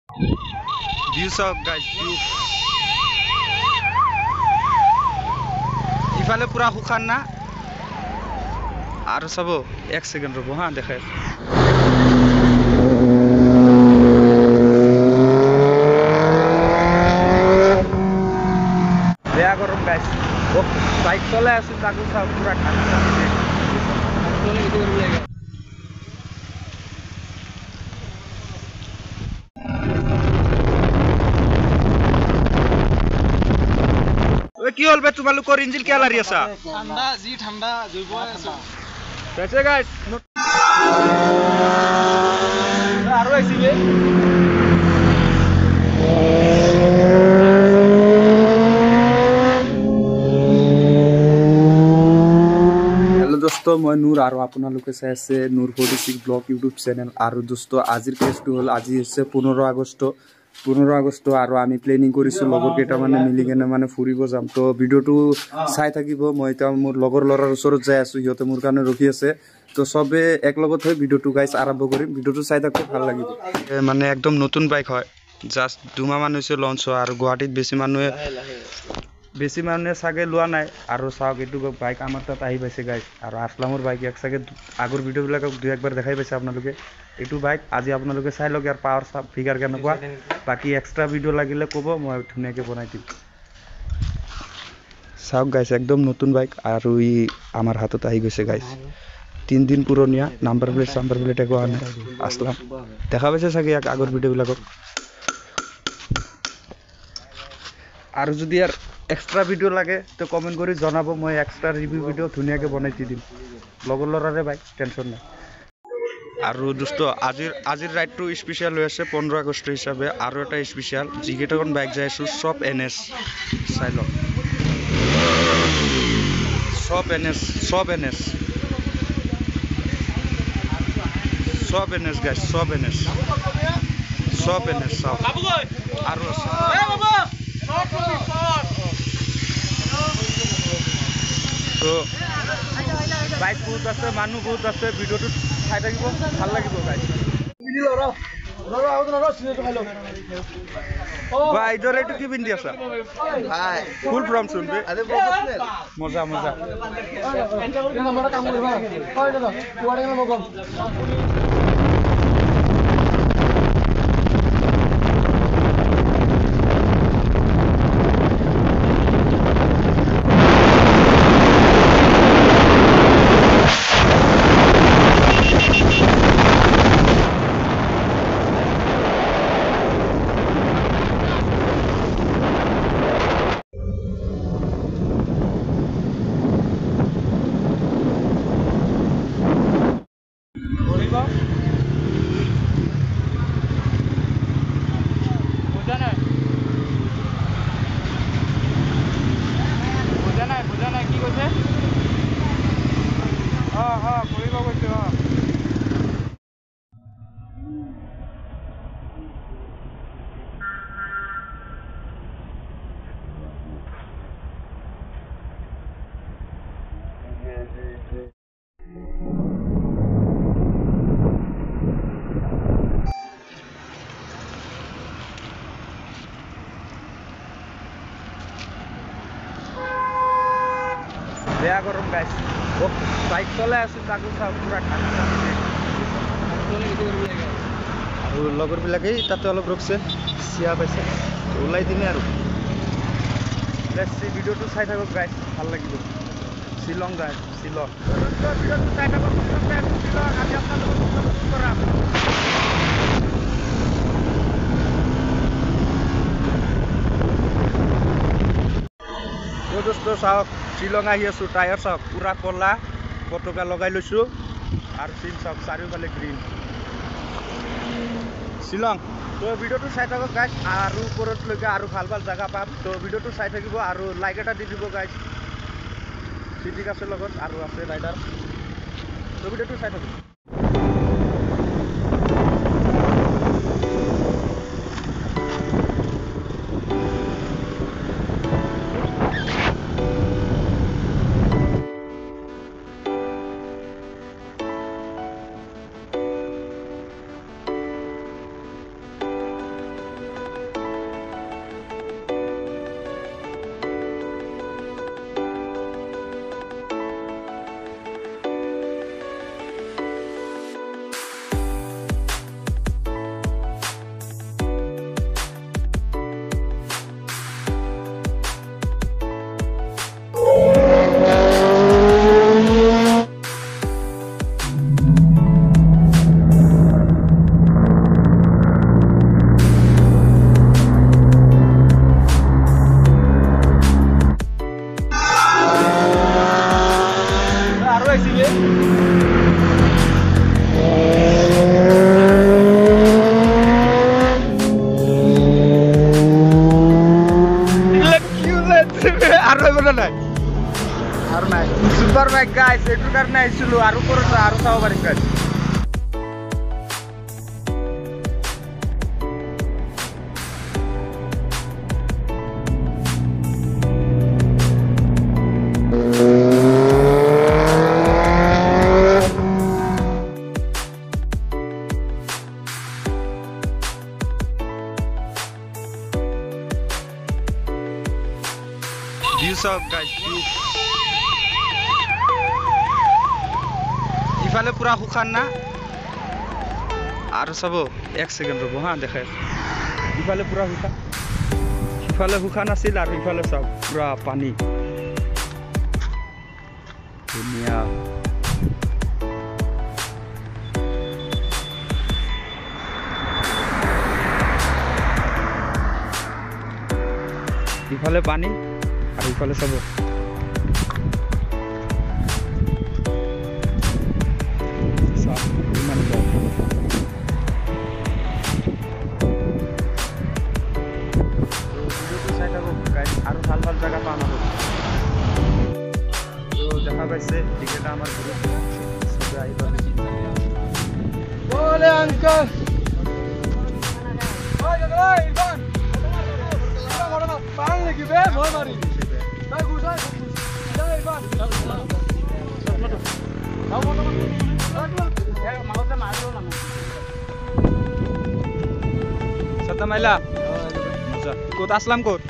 View চাওক guys, view ইফালে পুৰা শুকান না। আৰু চাব 1 সেকেন্ড ৰ'ব হা, দেখাই বেয়া গৰম গাইজ। বাইক চলাই আছো তাকো চাওক পুৰা ঠাণ্ডা। কি হ'ল বে, তোমালোকৰ ইঞ্জিন কিয় লাৰি আছা? ঠাণ্ডা যি ঠাণ্ডা জুইব আছে গাইজ আৰু আহিছিলে। হেল্ল' দোস্ত, মই নূৰ আৰু আপোনালোকে চাই আছে নূৰ 46 ব্লগ ইউটিউব চেনেল। আৰু দোস্ত আজিৰ কেছটো হ'ল, আজি হৈছে 15 আগষ্ট আৰু আমি প্লেনিং কৰিছোঁ লগৰ কেইটামানে মিলি কেনে মানে ফুৰিব যাম। তো ভিডিঅ'টো চাই থাকিব। মই এতিয়া মোৰ লগৰ ল'ৰাৰ ওচৰত যাই আছোঁ, সিহঁতে মোৰ কাৰণে ৰখি আছে। তো চবে একলগত হৈ ভিডিঅ'টো গাইজ আৰম্ভ কৰিম। ভিডিঅ'টো চাই থাকোঁ, ভাল লাগিব। মানে একদম নতুন বাইক হয়, জাষ্ট 2 মাহমান হৈছে লঞ্চ হোৱা। আৰু গুৱাহাটীত বেছি মানুহে চাগে লোৱা নাই। আৰু চাওক এইটো বাইক আমাৰ তাত আহি পাইছে গাইজ। আৰু আসলামৰ বাইক ইয়াক চাগে আগৰ ভিডিঅ'বিলাকক 2-1 দেখাই পাইছে আপোনালোকে। এইটো বাইক আজি আপোনালোকে চাই লওক, ইয়াৰ পাৱাৰ ফিগাৰ কেনেকুৱা। বাকী এক্সট্ৰা ভিডিঅ' লাগিলে ক'ব, মই ধুনীয়াকৈ বনাই দিম। চাওক গাইজ, একদম নতুন বাইক আৰু ই আমাৰ হাতত আহি গৈছে গাইজ। 3 দিন পুৰণীয়া, নাম্বাৰ প্লেট একো অহা নাই। আসলাম দেখা পাইছে চাগে ইয়াক আগৰ ভিডিঅ'বিলাকক। আৰু যদি ইয়াৰ এক্সট্ৰা ভিডিঅ' লাগে তো কমেণ্ট কৰি জনাব, মই এক্সট্ৰা ৰিভিউ ভিডিঅ' ধুনীয়াকৈ বনাই দি দিম। লগৰ ল'ৰাৰে বাইক, টেনশ্যন নাই। আৰু দোস্ত আজিৰ ৰাইডটো স্পেচিয়েল হৈ আছে 15 আগষ্ট হিচাপে। আৰু এটা স্পেচিয়েল, যিকেইটাখন বাইক যাই আছোঁ চব NS। চাই লওক, চব NS গাইজ, চব NS চাওক। আৰু আছে তো বাইক বহুত আছে, মানুহ বহুত আছে। ভিডিঅ'টো চাই থাকিব, ভাল লাগিব গাইজ। বাইদৰ এইটো কি পিন্ধি আছা? ফুল ফ্ৰম চোন বে, মজা। বুজা নাই কি কৈছে? কৰিব কৈছে। বেয়া গৰম গাইজ। বাইক চলাই আছোঁ তাকো চাওক পুৰা ঠাণ্ডা। আৰু লগৰবিলাকেই তাতে অলপ ৰখছে, চিয়া পাইছে, ওলাই দিনে আৰু ভিডিঅ'টো চাই থাকক গাইজ, ভাল লাগিব। শ্বিলং গাইজ, শ্বিলং ভিডিঅ'টো চাই থাকক। আজি আপোনালোকক কৰাম। দোস্ত চাওক, শ্বিলং আহি আছোঁ। টায়াৰ চাওক পুৰা ক'লা, পতকা লগাই লৈছোঁ। আৰু চিন চাওক, চাৰিওফালে গ্ৰীণ শ্বিলং। তো ভিডিঅ'টো চাই থাকক গাইজ, আৰু ওপৰতলৈকে আৰু ভাল জেগা পাম। তো ভিডিঅ'টো চাই থাকিব আৰু লাইক এটা দি দিব গাইজ। চিটিক আছে লগত আৰু আছে ৰাইডাৰ। তো ভিডিঅ'টো চাই থাকিব। আৰু আহিব নাই আৰু নাই সুপাৰ বাইক গাইছ এইটোৰ কাৰণে আহিছিলো আৰু ওপৰত আৰু চাব পাৰিম গাইছ views of guys view ইফালে পুরা হুখান না আর সব এক সেকেন্ড রব হ্যাঁ দেখে ইফালে পুরা হুখান ইফালে হুখান আছিল আর ইফালে সব পুরা পানি ধুনিয়া ইফালে পানি আর ইফালে সব আরো ভাল ভাল জায়গা পাওয়া যাবে তো দেখা পাইছে টিকেটটা আমার গ্রুপ বলে আঙ্কেল ওই দাদা ইরফান এটা বড় না পান লাগি বে ভয় মারি তাই গুছাই দাদা ইরফান নাও বলো এ মাউতে মারলো না সত্তা মাইলা মজা কোত আসলাম কোত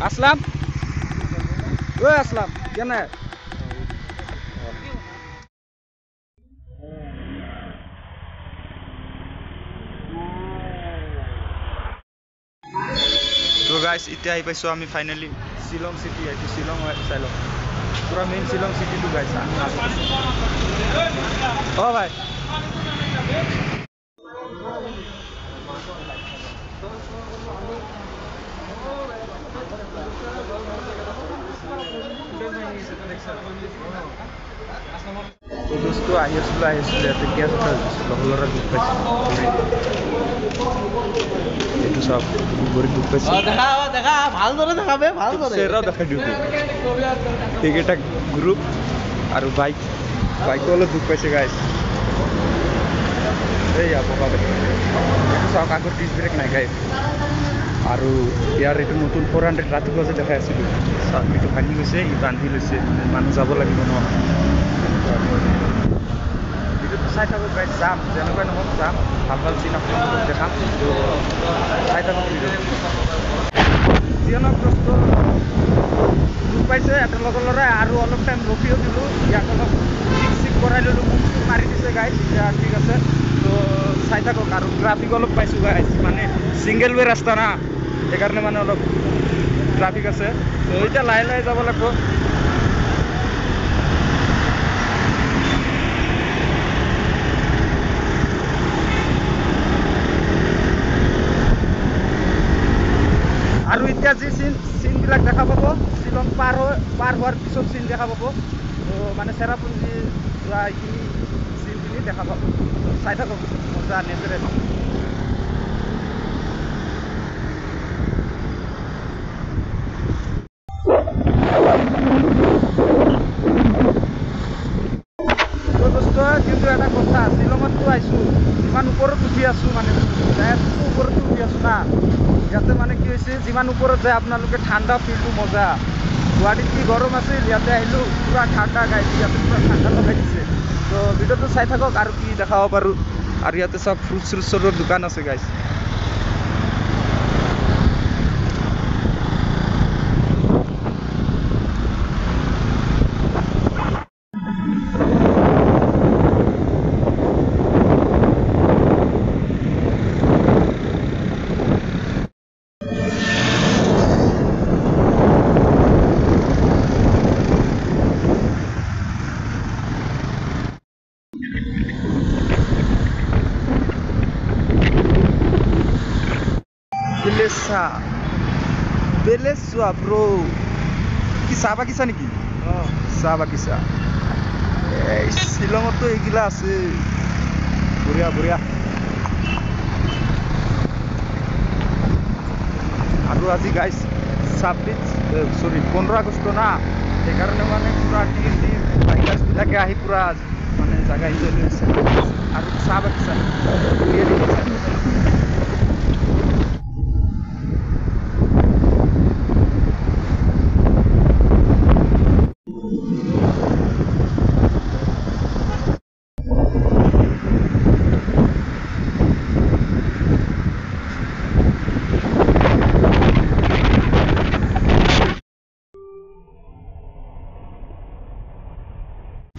আসলাম ওই আসলাম কেন তো গাইস ইতিয়া আহি পাইছো আমি ফাইনালি শিলং সিটি আইছো শিলং চাইলো পুরা মেইন শিলং সিটি টু গাইস আমি ও ভাই তো দোস্ত আহিছিল ইয়াতে কি আছে লগলরা দুখ পাইছে এইটো সব গরি দুখ পাইছে দেখা ভাল ধরে দেখাবে ভাল ধরে সেরা দেখা দিও ঠিক এটা গ্রুপ আর বাইক হলো দুখ পাইছে গাইস এই আপা বাবা এইটো সব আগৰ ডিস ব্ৰেক নাই গাইস আৰু ইয়াৰ এইটো নতুন 400 ৰাতিপুৱা যে দেখাই আছিল সব এইটো ভাঙি গৈছে ই বান্ধি লৈছে মানুহ যাব লাগিব ন ভিডিওটো চাই থাকক গাইস যাম যেনেকৈ নহওক যাম ভাল ভাল চিন আপোনালোকক দেখাম তো চাই থাকক ভিডিওটো যিয়নক দোস্ত দুখ পাইছে এটা লগৰ ল'ৰাই আৰু অলপ টাইম ৰখিও দিলোঁ ইয়াক অলপ ঠিক কৰাই ল'লোঁ মোক মাৰি দিছে গাইস এতিয়া ঠিক আছে তো চাই থাকক আৰু ট্ৰাফিক অলপ পাইছোঁ গাইস মানে সিঙ্গেল ৱে ৰাস্তা না সেইকাৰণে মানে অলপ ট্ৰাফিক আছে তো এতিয়া লাহে লাহে যাব লাগিব আৰু এতিয়া যি চিনবিলাক দেখা পাব শিলং পাৰ হোৱাৰ পিছত চিন দেখা পাব তো মানে চেৰাপুঞ্জী যোৱা এইখিনি চিনখিনি দেখা পাব চাই থাকক মজা নেচাৰেল কিন্তু এটা কথা শিলঙততো আহিছোঁ যিমান ওপৰত উঠি আছোঁ মানে ওপৰত উঠি আছোঁ না ইয়াতে মানে কি হৈছে যিমান ওপৰত যায় আপোনালোকে ঠাণ্ডা ফিলটো মজা গুৱাহাটীত কি গৰম আছিল ইয়াতে আহিলোঁ পুৰা ঠাণ্ডা গাইছে ইয়াতে পুৰা ঠাণ্ডা লগাই দিছে তো ভিডিঅ'টো চাই থাকক আৰু কি দেখাব পাৰোঁ আৰু ইয়াতে চব ফ্ৰুটছৰ দোকান আছে গাইছ Beleza, bro. কি চাহ বাগিচা নেকি চাহ বাগিচা এই শিলঙতো এইগিলা আছে বঢ়িয়া বঢ়িয়া আৰু আজি গাইছ 15 আগষ্ট না সেইকাৰণে মানে পুৰা টিম বাইকাৰ্ছবিলাকে আহি পুৰা মানে জাগা এনজয় লৈ আছে আৰু চাহ বাগিচা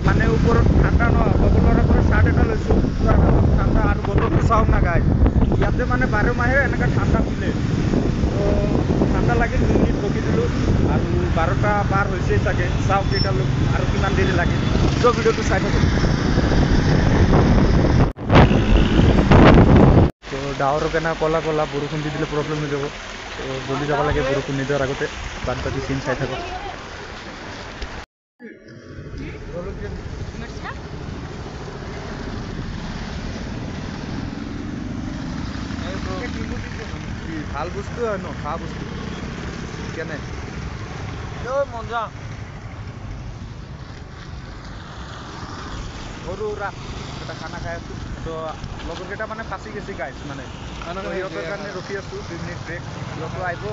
মানে ওপৰত ঠাণ্ডা ন সকলোৰে পৰা চাৰ্ট এটা লৈছোঁ পুৰা ঠাণ্ডা আৰু বতৰটো চাওক না গাইজ ইয়াতে মানে 12 মাহে এনেকৈ ঠাণ্ডা মিলে তো ঠাণ্ডা লাগিল 2 মিনিট ৰখি দিলোঁ আৰু 12টা পাৰ হৈছেই চাগে চাওক কেইটালৈ আৰু কিমান দেৰি লাগে তো ভিডিঅ'টো চাই থাকক তো ডাৱৰৰ কেনে ক'লা ক'লা বৰষুণ দি দিলে প্ৰব্লেম হৈ যাব তো জলদি যাব লাগে বৰষুণ নিদিয়াৰ আগতে বাদ বাকী চিন চাই থাকক ভাল বস্তু হয় ন খোৱা বস্তু কেনে মজা সৰু সুৰা এটা খানা খাই আছোঁ তো লগৰকেইটা মানে ফাঁচি গৈছে গাইছ মানে সিহঁতৰ কাৰণে ৰখি আছোঁ 2 মিনিট ব্ৰেক সিহঁতো আহিব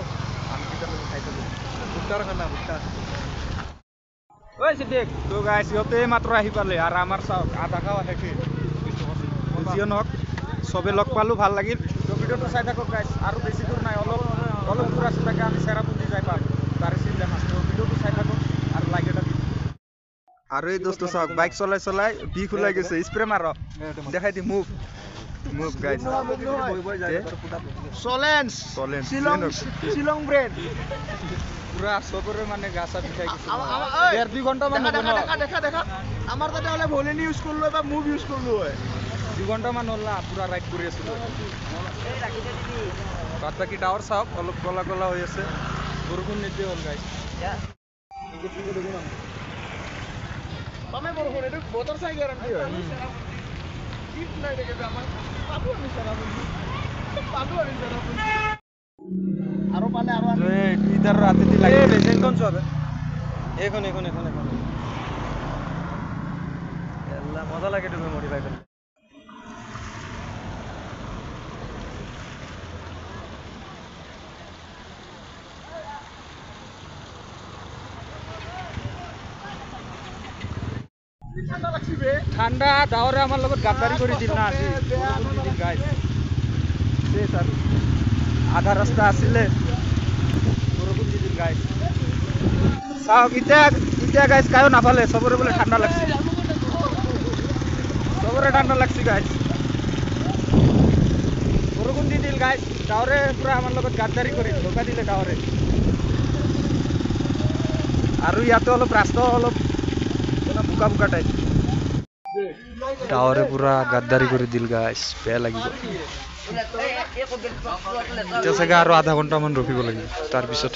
আমি কেইটালৈকে খাই থাকোঁ ভুট্টাৰ খানা ভুট্টা ঐ চিটিক তো গাইছ সিহঁতে মাত্ৰ আহি পালে আৰু আমাৰ চাওক আধা খাওঁ শেষে যিয়ে নহওক চবে লগ পালোঁ ভাল লাগিল তো ভিডিঅ'টো চাই থাকক গাইছ আৰু বেছি দূৰ নাই অলপ দূৰ ৰাস্তাকে আমি চেৰাপুঞ্জি যাই পাম তাৰে চিন দেখাম তো ভিডিঅ'টো চাই থাকক আৰু লাইক এটা দিম আৰু এই দোস্ত চাওক বাইক চলাই বিষ ওলাই গৈছে স্প্ৰে মাৰ দেখাই দি মুভ গাইছ শ্বিলং ব্ৰেড পুৰা চবৰে মানে গা চা বিষাই গৈছে 1.5-2 ঘণ্টামান দেখা আমাৰ তাতে হ'লে ভলিনি ইউজ কৰিলোঁ বা মুভ ইউজ কৰিলোঁ হয় 2 ঘণ্টামান হ'ল না পুৰা ৰাইড কৰি আছিলোঁ বাদ বাকী ডাৱৰ চাওক অলপ ক'লা ক'লা হৈ আছে বৰষুণ নিদিয়ে হ'ল গাইছ বতৰ চাই গেৰাণ্টি হয় আৰু পালে আৰু ইধাৰ ৰাতি লাগে বেজেনখন চোৱা এইখন মজা লাগে তুমি মডিফাই কৰি ঠাণ্ডা ডাৱৰে আমাৰ লগত গাদ্দাৰি কৰি দিল না আজি গাইছ আৰু আধা ৰাস্তা আছিলে বৰষুণ দি দিল গাইছ চাওক এতিয়া গাইছ কায়ো নাপালে চবৰে বোলে ঠাণ্ডা লাগছে গাইছ বৰষুণ দি দিল গাইছ ডাৱৰে পুৰা আমাৰ লগত গাদ্দাৰি কৰি ধোকা দিলে ডাৱৰে আৰু ইয়াতে অলপ ৰাস্তা অলপ বোকা টাইপ ডাৱৰে পুৰা গাদ্দাৰি কৰি দিল গাইছ বেয়া লাগিব এতিয়া চাগে আৰু আধা ঘণ্টামান ৰখিব লাগিব তাৰপিছত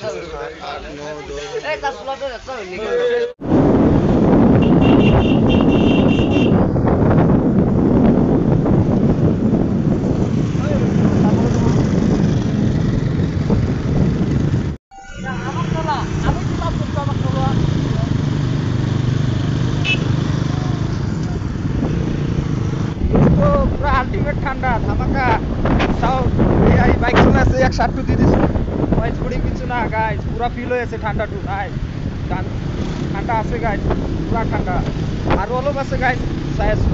আল্টিমেট ঠান্ডা ধামাকা চাও এই বাইক চলাই আছে 160 দি দিছো নয়েজ পড়ি কিছু না গাইস পুরা ফিল হয়েছে ঠান্ডাটু নাই ঠান্ডা আছে গাইস পুরা ঠান্ডা আর অলপ আছে গাইস চাই আছো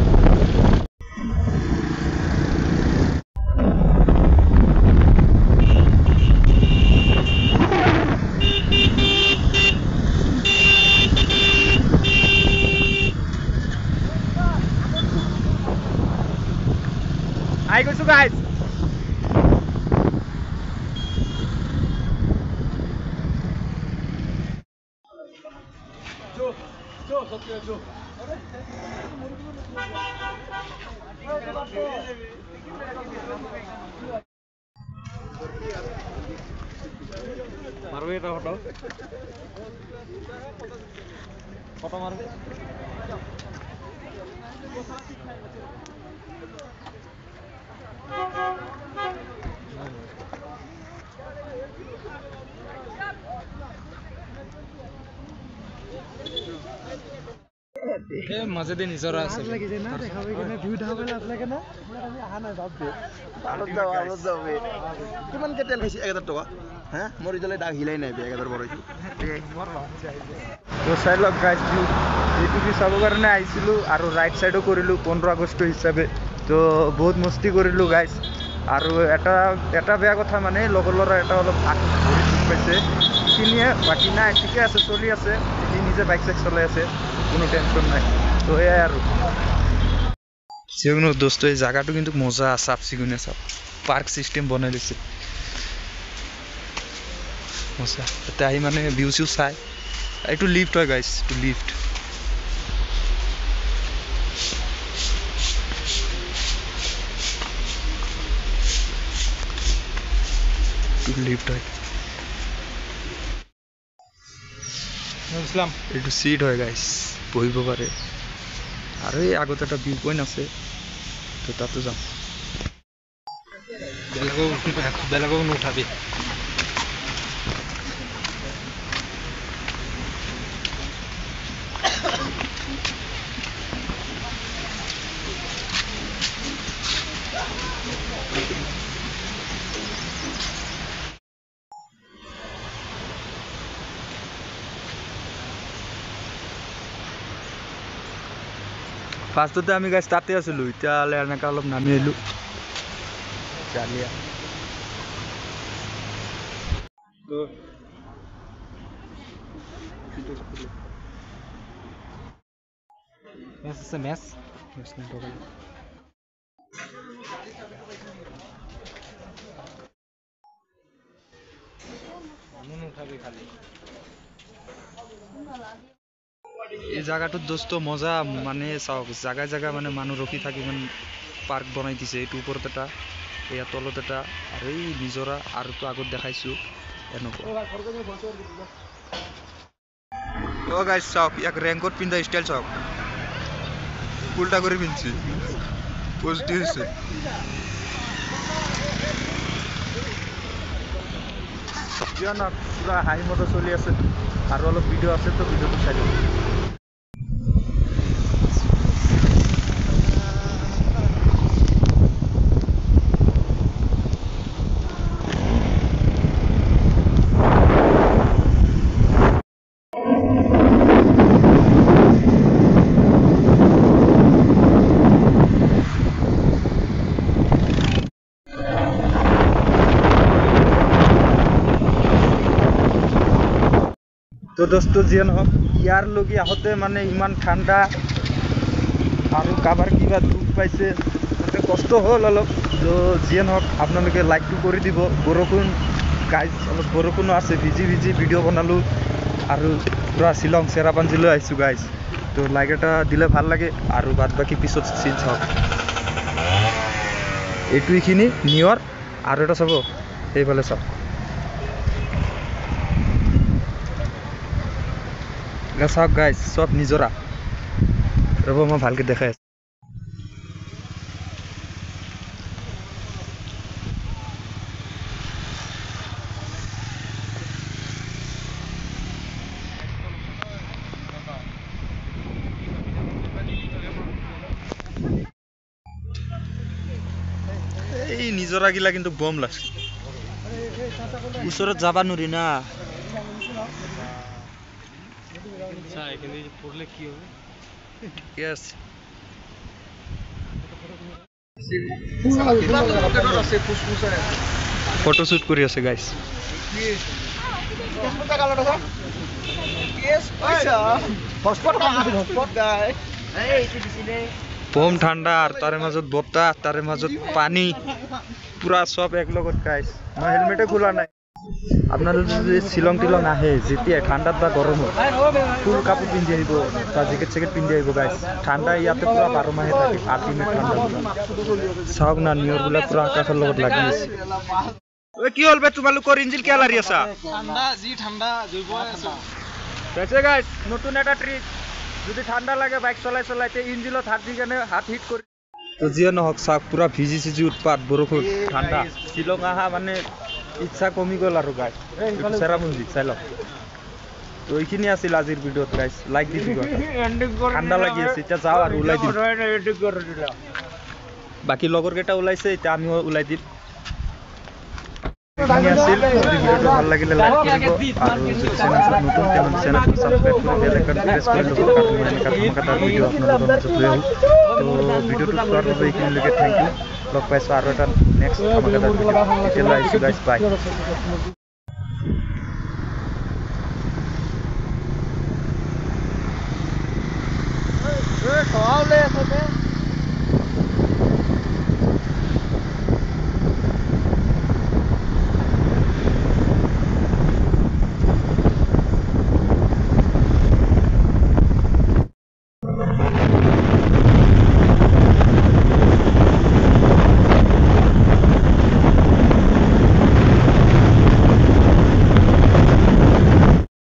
I go to guys. Joe, Joe. Maru eta foto maru. মাজেদি নিজৰা আছে কিমানকে তেল খাইছে 1000 টকা হা মোৰ ইজলে দাগ হিলাই নাই 1000 ভৰাইছো তো চাই লওক গাইজ ভিউ এইটো কি চাবৰ কাৰণে আহিছিলোঁ আৰু ৰাইট ছাইডো কৰিলোঁ 15 আগষ্ট হিচাপে তো বহুত মস্তি কৰিলোঁ গাইজ আৰু এটা বেয়া কথা মানে লগৰ ল'ৰা এটা অলপ ভৰি দুখ পাইছে সেইখিনিয়ে বাকী নাই ঠিকে আছে চলি আছে সি নিজে বাইক চাইক চলাই আছে কোনো টেনশ্যন নাই তো এয়াই আৰু যিকোনো দোস্ত এই জাগাটো কিন্তু মজা চাফ চিকুণে চাফ পাৰ্ক চিষ্টেম বনাই দিছে মজা তাতে আহি মানে ভিউ চিউ চাই এইটো লিফ্ট হয় গাইজ এইটো লিফ্ট লিফ্ট হয় এইটো চিট হয় গাইজ বহিব পাৰে আৰু এই আগত এটা ভিউ পইণ্ট আছে তো তাতো যাম বেলেগক নুঠাবি ফাৰ্ষ্টতে আমি গাইজ তাতে আছিলোঁ এতিয়ালৈ এনেকৈ অলপ নামি আহিলোঁ জালিয়া মেচ এই জায়গাটোত দোস্ত মজা মানে চাওক জাগায় জাগায় মানে মানুহ ৰখি থাকি মানে পাৰ্ক বনাই দিছে এইটো ওপৰত এটা এয়া তলত এটা আৰু এই নিজৰা আৰু তো আগত দেখাইছোঁ এনেকুৱা অ গাইজ চাওক ইয়াক ৰেংকত পিন্ধা ষ্টাইল চাওক উল্টা কৰি পিন্ধিছে পজিটিভ হৈছে পুৰা হাঁহি মতো চলি আছে আৰু অলপ ভিডিঅ' আছে তো ভিডিঅ'টো চাই লওক তো দোস্ত যিয়ে নহওক ইয়াৰ লগি আহোঁতে মানে ইমান ঠাণ্ডা আৰু কাৰোবাৰ কিবা দুখ পাইছে তাতে কষ্ট হ'ল অলপ তো যিয়ে নহওক আপোনালোকে লাইকটো কৰি দিব বৰষুণ গাইজ অলপ বৰষুণো আছে ভিজি ভিডিঅ' বনালোঁ আৰু পূৰা শ্বিলং চেৰাপুঞ্জীলৈ আহিছোঁ গাইজ তো লাইক এটা দিলে ভাল লাগে আৰু বাদ বাকী পিছত চিন চাওক এইটো এইখিনি নিয়ৰ আৰু এটা চাব সেইফালে চাওক চাওক গাইজ চব নিজৰা ৰ'ব মই ভালকৈ দেখাই আছোঁ এই নিজৰাগিলা কিন্তু বম লাগছে ওচৰত যাবা নোৱাৰি না ফটোশ্বুট কৰি আছে গাইজ বম ঠাণ্ডা আৰু তাৰে মাজত বতাহ তাৰে মাজত পানী পুৰা চব একলগত গাইজ মই হেলমেটে খোলা নাই আপোনালোকে যদি শ্বিলং টিলং আহে যেতিয়াই ঠাণ্ডাত বা গৰমত ফুল কাপোৰ পিন্ধি আহিব বা জেকেট চেকেট পিন্ধি আহিব গাইজ ঠাণ্ডা ইয়াতে পুৰা 12 মাহে থাকে আল্টিমেট ঠাণ্ডা চাওক না নিয়ৰবিলাক পুৰা আকাশৰ লগত লাগি আছে কি হ'ল বে তোমালোকৰ ইঞ্জিন কিয় লাৰি আছা গাইজ নতুন এটা ট্ৰিক যদি ঠাণ্ডা লাগে বাইক চলাই চলাইতে ইঞ্জিনত হাত দি কেনে হাত হিট কৰি তো যিয়ে নহওক চাওক পুৰা ভিজি চিজি উৎপাত বৰষুণ ঠাণ্ডা শ্বিলং আহা মানে ইচ্ছা কমি গ'ল আৰু গাইজ চেৰাপুঞ্জী চাই লওক তো এইখিনি আছিল আজিৰ ভিডিঅ'ত গাইছ লাইক দি দিবা ঠাণ্ডা লাগি আছে এতিয়া যাওঁ আৰু ওলাই দিম বাকী লগৰ কেইটা ওলাইছে এতিয়া আমিও ওলাই দিম আছিল ভিডিঅ'টো ভাল লাগিলে লাইক কৰিব আৰু যদি চেনেলটো নতুন চেনেলটো সাবস্ক্ৰাইব কৰি বেল আইকন প্ৰেছ কৰি ল'ব কাৰণ মই এনেকুৱা ধৰণৰ ভিডিঅ' আপোনালোকৰ মাজত লৈ আহোঁ তো ভিডিঅ'টো চোৱাৰ বাবে এইখিনিলৈকে থেংক ইউ লগ পাইছোঁ আৰু এটা নেক্সট আমাক এটা ভিডিঅ' এতিয়ালৈ আহিছোঁ গাইছ বাই